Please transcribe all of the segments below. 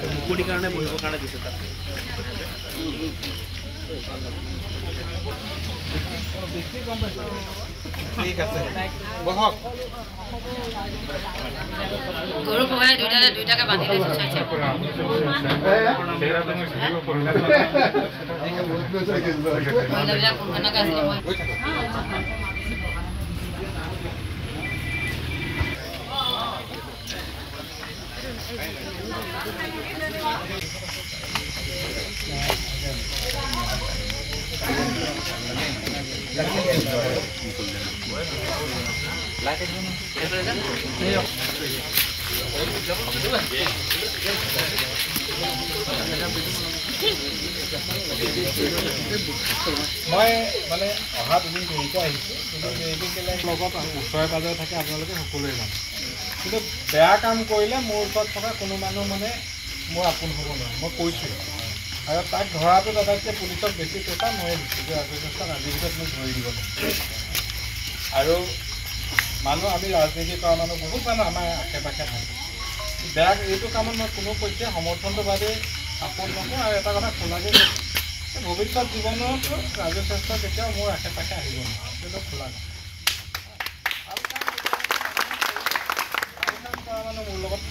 মুকুটিৰ কাৰণে বহিবৰ কাৰণে দিছে তাত ঠিক আছে বহক গরু পগায় দুইটাকে বাঁধি দিছে চাইছে মহিলাবিলাক কোনখানকে আছিল মই মই মানে অহা দুদিন দেৰিকৈ আহিছোঁ কিন্তু লগত ওচৰে পাজৰে থাকে আপোনালোকে সকলোৱে জানে কিন্তু বেয়া কাম কৰিলে মোৰ ওচৰত থকা কোনো মানুহ মানে মোৰ আপোন হ'ব নোৱাৰে মই কৈছোঁ আৰু তাক ধৰাটো আটাইতকৈ পুলিচক বেছি পেছা ময়ে দিছোঁ যে ৰাজচেষ্টাক আজিৰ ভিতৰত মোক ধৰি দিব আৰু মানুহ আমি ৰাজনীতি কৰা মানুহ বহুত মানুহ আমাৰ আশে পাশে থাকে বেয়া এইটো কামত মই কোনো পক্ষে সমৰ্থনটো বাদে আপোন নকৰোঁ আৰু এটা কথা খোলাকৈ ভৱিষ্যত জীৱনতো ৰাজচেষ্টা কেতিয়াও মোৰ আশে পাশে আহিব নোৱাৰে সেইটো খোলা নাই মোৰ লগত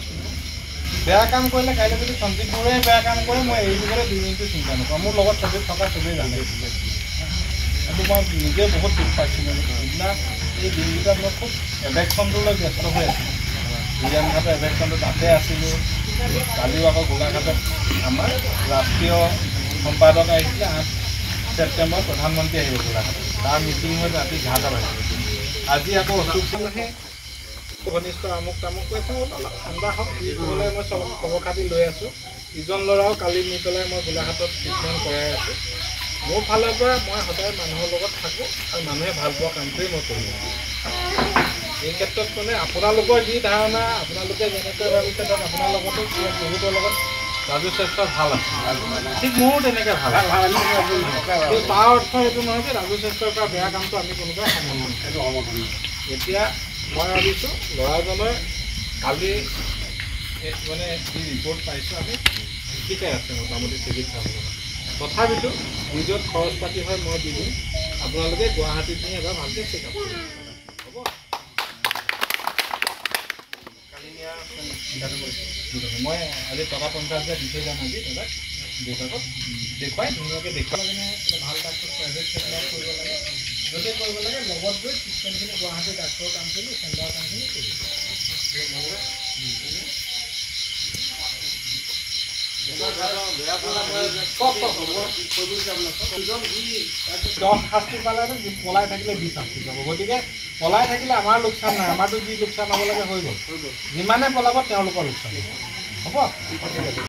বেয়া কাম কৰিলে কাইলৈ যদি সঞ্জীৱ বৰুৱাই বেয়া কাম কৰে মই এই দিবলৈ 2 মিনিটো চিন্তা নকৰোঁ মোৰ লগত সঞ্জীৱ থকা চবেই জানে কিন্তু মই নিজে বহুত দুখ পাইছোঁ মানে সেইদিনা এই দিনকেইটাত মই খুব এভেকশ্যনটোলৈ ব্যস্ত হৈ আছিলোঁ বিৰিয়ানঘাটৰ এভেকশ্যনটো তাতে আছিলোঁ কালিও আকৌ গোলাঘাটত আমাৰ ৰাষ্ট্ৰীয় সম্পাদক আহিছিলে 8 ছেপ্টেম্বৰ প্ৰধানমন্ত্ৰী আহিব গোলাঘাটত তাৰ মিটিং হৈ ৰাতি 11টা বাজিছে আজি আকৌ অসুখহে ঘনিষ্ঠ আমুক তামুক কৈছে অলপ ঠাণ্ডা হওক কি ক'বলৈ মই চব খবৰ খাতি লৈ আছোঁ ইজন ল'ৰাও কালি নি পেলাই মই গোলাঘাটত ট্ৰিটমেণ্ট কৰাই আছোঁ মোৰ ফালৰ পৰা মই সদায় মানুহৰ লগত থাকোঁ আৰু মানুহে ভাল পোৱা কামটোৱেই মই কৰোঁ এই ক্ষেত্ৰত মানে আপোনালোকৰ যি ধাৰণা আপোনালোকে যেনেকৈ ভাবিছে ধৰক আপোনাৰ লগতো বহুতৰ লগত ৰাজচেষ্টা ভাল আছে ঠিক মোৰো তেনেকৈ ভাল কিন্তু তাৰ অৰ্থ এইটো নহয় যে ৰাজচেষ্টাৰ পৰা বেয়া কামটো আমি কোনোবাই সমৰ্থন এতিয়া মই ভাবিছোঁ ল'ৰাজনৰ কালি মানে যি ৰিপৰ্ট পাইছোঁ আমি ঠিকেই আছে মোটামুটি চিকিৎসা হ'ব তথাপিতো ভিডিঅ'ত খৰচ পাতি হয় মই দি দিম আপোনালোকে গুৱাহাটীত নি এবাৰ ভালকৈ চেকআপ কৰিব হ'ব কালি নিয়া মই আজি টকা 50,000 দি থৈ যাম আজি দাদাক দেউতাকক দেখুৱাই ধুনীয়াকৈ দেখুৱাই কিনে ভাল ডাক্তৰ প্ৰাইভেট চেকআপ কৰিব লাগে যদি কৰিব লাগে লগত গৈ ট্ৰিটমেণ্টখিনি গুৱাহাটী ডাক্তৰৰ কামখিনি চেণ্টাৰৰ কামখিনি কৰিব শাস্তি পালে পলাই থাকিলে 20 শাস্তি পাব গতিকে পলাই থাকিলে আমাৰ লোকচান নাই আমাৰতো যি লোকচান হ'ব লাগে হৈ গ'ল যিমানে পলাব তেওঁলোকৰ লোকচান হ'ব